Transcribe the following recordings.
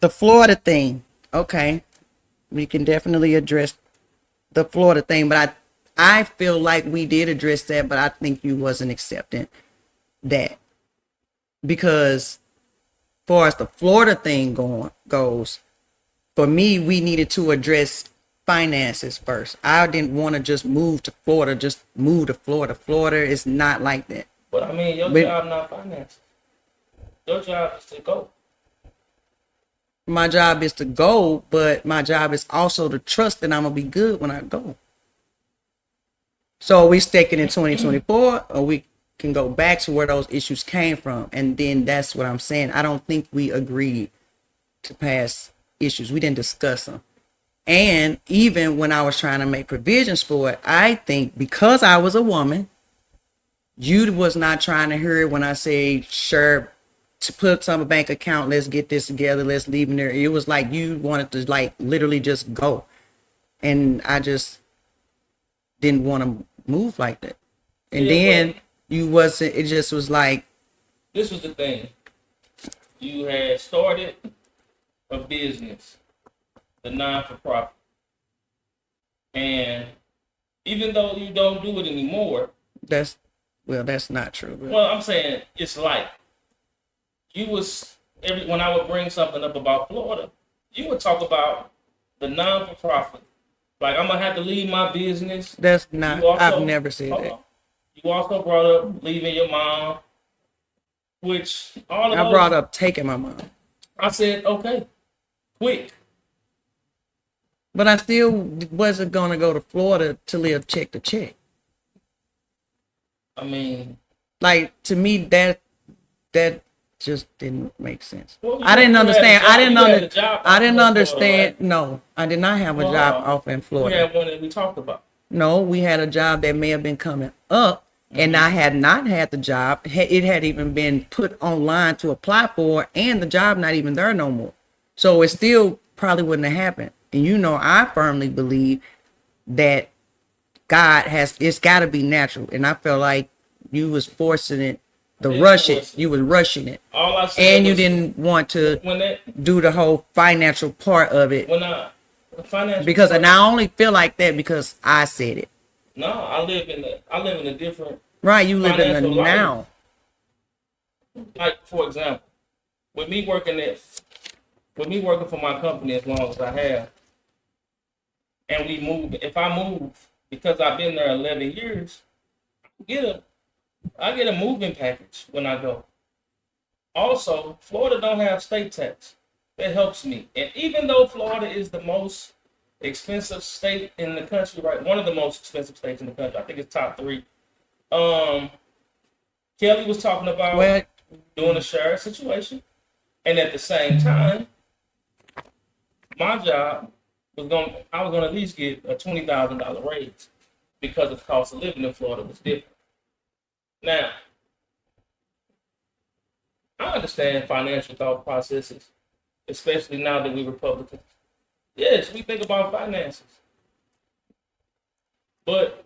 The Florida thing. Okay. We can definitely address the Florida thing, but I feel like we did address that, but I think you wasn't accepting that because far as the Florida thing goes, for me, we needed to address finances first. I didn't want to just move to Florida, just move to Florida. Florida is not like that. But I mean, your job not finances. Your job is to go. My job is to go, but my job is also to trust that I'm gonna be good when I go. So are we sticking in 2024, or we can go back to where those issues came from? And then that's what I'm saying. I don't think we agreed to pass issues. We didn't discuss them. And even when I was trying to make provisions for it, I think because I was a woman, you was not trying to hear it when I say, sure, to put some bank account, let's get this together, let's leave in there. It was like you wanted to like literally just go. And I just didn't want to move like that. And then you wasn't, it just was like. This was the thing. You had started a business, the non-for-profit. And even though you don't do it anymore. That's not true. But. Well, I'm saying it's like, when I would bring something up about Florida, you would talk about the non-for-profit. Like, I'm gonna have to leave my business. That's not. I've never said that. You also brought up leaving your mom, which all of I brought up taking my mom. I said, okay, quick. But I still wasn't gonna go to Florida to live check to check. I mean, like to me that just didn't make sense. Well, I didn't understand. I didn't understand. Florida, right? No, I did not have a job off in Florida. We had one that we talked about. No, we had a job that may have been coming up, and I had not had the job. It had even been put online to apply for, and the job not even there no more. So it still probably wouldn't have happened. And I firmly believe that it's got to be natural, and I felt like you was forcing it. You was rushing it. All I said and you didn't want to do the whole financial part of it. Because I only feel like that because I said it. No, I live in a different. Right, you live in the now. Like for example, with me working for my company as long as I have, and we move. If I move because I've been there 11 years, I get a moving package when I go. Also, Florida don't have state tax. That helps me. And even though Florida is the most expensive state in the country, right? One of the most expensive states in the country. I think it's top 3. Kelly was talking about doing a shared situation. And at the same time, my job I was gonna at least get a $20,000 raise because the cost of living in Florida was different. Now, I understand financial thought processes, especially now that we're Republicans. Yes, we think about finances. But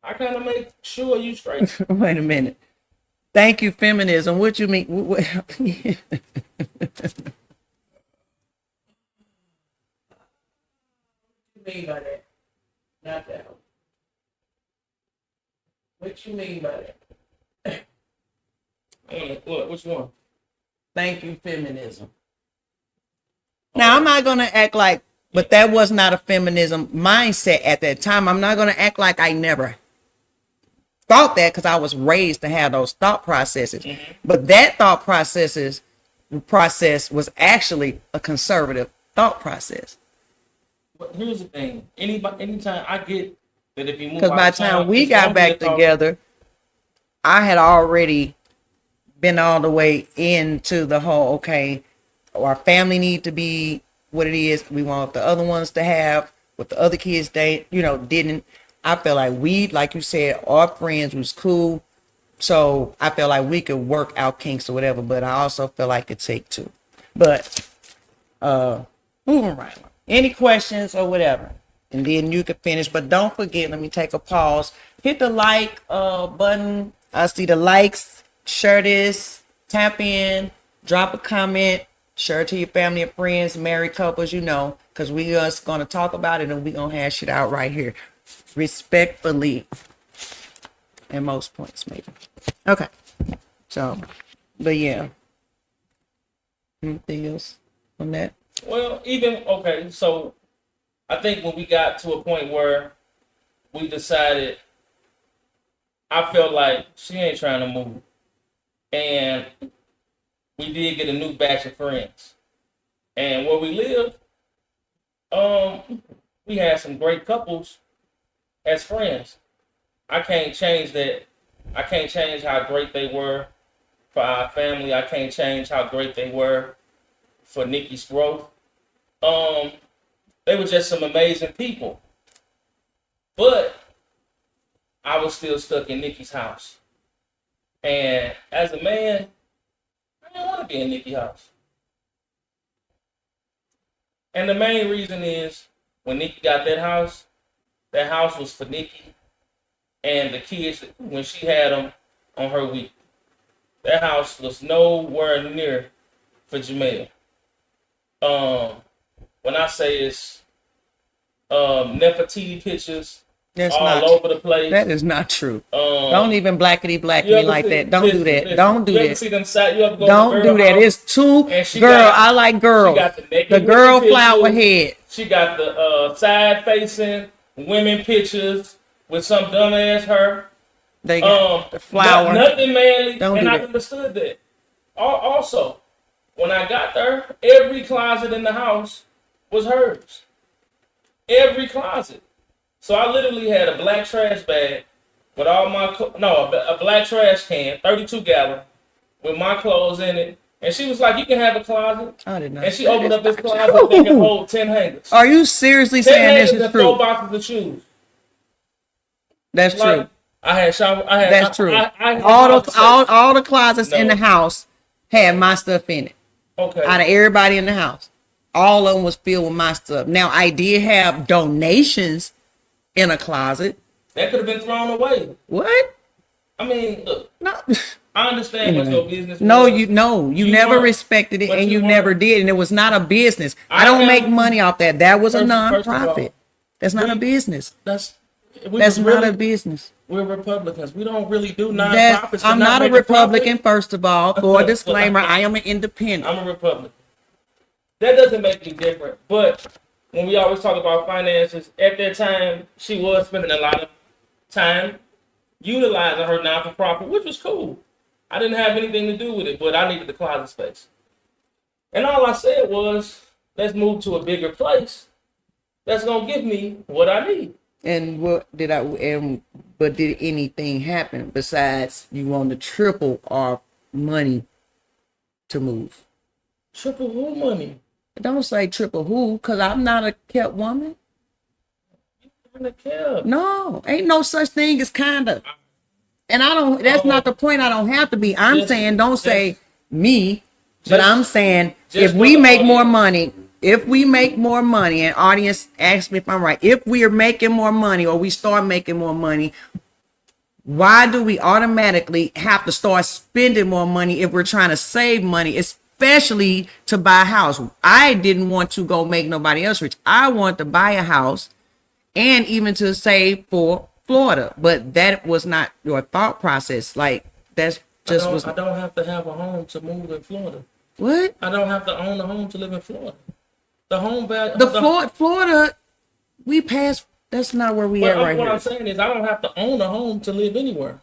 I kind of make sure you straight. Wait a minute. Thank you, feminism. What you mean? What you mean by that? Not that. What you mean by that? What? Which one? Thank you, feminism. Now, I'm not going to act like, but that was not a feminism mindset at that time. I'm not going to act like I never thought that because I was raised to have those thought processes. Mm-hmm. But that thought process was actually a conservative thought process. But here's the thing. Anytime I get that if you move, because by the time we got back together, I had already been all the way into the whole, okay, our family need to be what it is. We want the other ones to have what the other kids didn't. I felt like like you said, our friends was cool. So I felt like we could work out kinks or whatever, but I also felt like it take two. But moving right on. Any questions or whatever? And then you can finish. But don't forget, let me take a pause. Hit the like button. I see the likes. Share this. Tap in. Drop a comment. Share it to your family and friends, married couples, because we just going to talk about it and we going to hash it out right here. Respectfully. At most points, maybe. Okay. So, but yeah. Anything else on that? Well, okay, so I think when we got to a point where we decided, I felt like she ain't trying to move. And we did get a new batch of friends. And where we live, we had some great couples as friends. I can't change that. I can't change how great they were for our family. I can't change how great they were for Nikki's growth. They were just some amazing people. But I was still stuck in Nikki's house. And as a man, I didn't want to be in Nikki's house. And the main reason is when Nikki got that house was for Nikki and the kids when she had them on her week. That house was nowhere near for Jamel. When I say it's Nefertiti pictures That's all not over the place. That is not true. Don't even blackety black me like that. Don't do that. Don't do that. Don't do that. It's too girl. I like girls. The girl flower head. She got the side facing women pictures with some dumbass her. They got the flower. Nothing manly. And I understood that. Also, when I got there, every closet in the house was hers. Every closet. So I literally had a black trash bag with all a black trash can, 32 gallon, with my clothes in it. And she was like, "You can have a closet." I did not. And she opened up this closet that can hold 10 hangers. Are you seriously saying this is true? 4 boxes of shoes. That's true. I had shower. That's true. All the closets in the house had my stuff in it. Okay. Out of everybody in the house, all of them was filled with my stuff. Now I did have donations in a closet. That could have been thrown away. What? I mean, look. No. I understand what your business was. You never respected it and you never did. And it was not a business. I don't make money off that. That was a nonprofit. That's not a business. That's not a business. We're Republicans. We don't really do nonprofits. I'm not a Republican, first of all. For a disclaimer, I am an independent. I'm a Republican. That doesn't make me different. But when we always talk about finances, at that time, she was spending a lot of time utilizing her non-for-profit, which was cool. I didn't have anything to do with it, but I needed the closet space. And all I said was, let's move to a bigger place that's going to give me what I need. And but did anything happen besides you want to triple our money to move? Triple who money? Don't say triple who, because I'm not a kept woman. You're kept. No, ain't no such thing as kinda. And that's not the point. I don't have to be. I'm saying don't say me, but I'm saying if we make more money, and audience ask me if I'm right, if we are making more money or we start making more money, why do we automatically have to start spending more money if we're trying to save money, especially to buy a house? I didn't want to go make nobody else rich. I want to buy a house and even to save for Florida, but that was not your thought process. Like that's just I don't have to have a home to move in Florida. What? I don't have to own a home to live in Florida. The home value. Florida, we passed. That's not where we at right here. What I'm saying is, I don't have to own a home to live anywhere.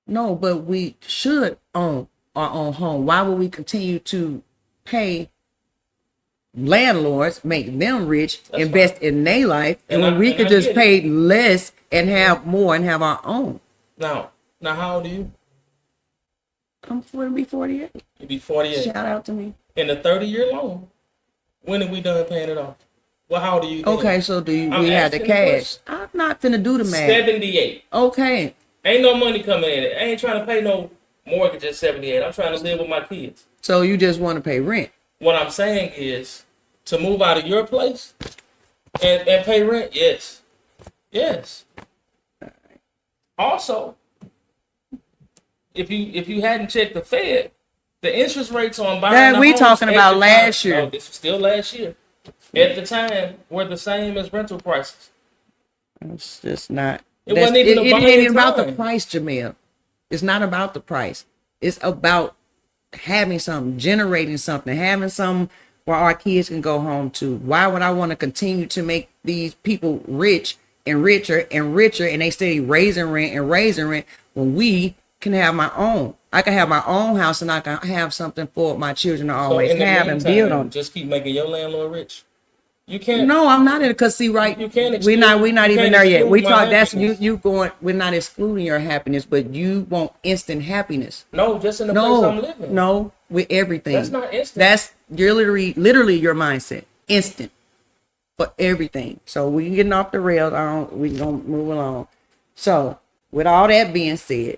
No, but we should own our own home. Why would we continue to pay landlords, make them rich, invest in their life, and when we could just pay less and have more and have our own? Now, how old are you? I'm 48. You be 48. Shout out to me. In a 30-year loan. When are we done paying it off? Well, how old are you? Okay, so we have the cash? I'm not finna do the math. 78. Okay. Ain't no money coming in it. I ain't trying to pay no mortgage at 78. I'm trying to live with my kids. So you just want to pay rent? What I'm saying is to move out of your place and pay rent. Yes. Yes. Also, if you hadn't checked the Fed, The interest rates on buying That the we homes talking at about the last time, year. No, this was still last year. At the time, were the same as rental prices. It's just not. It wasn't even a It ain't buying even about the time. price, Jamel. It's not about the price. It's about having something, generating something, having something where our kids can go home to. Why would I want to continue to make these people rich and richer and richer, and they stay raising rent when we can have my own? I can have my own house, and I can have something for my children to So always in the have and build meantime, on. just keep making your landlord rich. You can't. No, I'm not in it, because see, right, You can't we're not you even can't there yet. exclude We my talk, that's happiness. you going, we're not excluding your happiness, but you want instant happiness. No, just in the place I'm No, living. no, with everything. That's not instant. That's you're literally your mindset. Instant for everything. So we getting off the rails. We gonna move along. So with all that being said,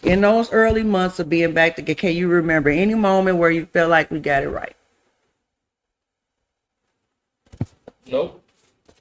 in those early months of being back together, can you remember any moment where you felt like we got it right? Nope.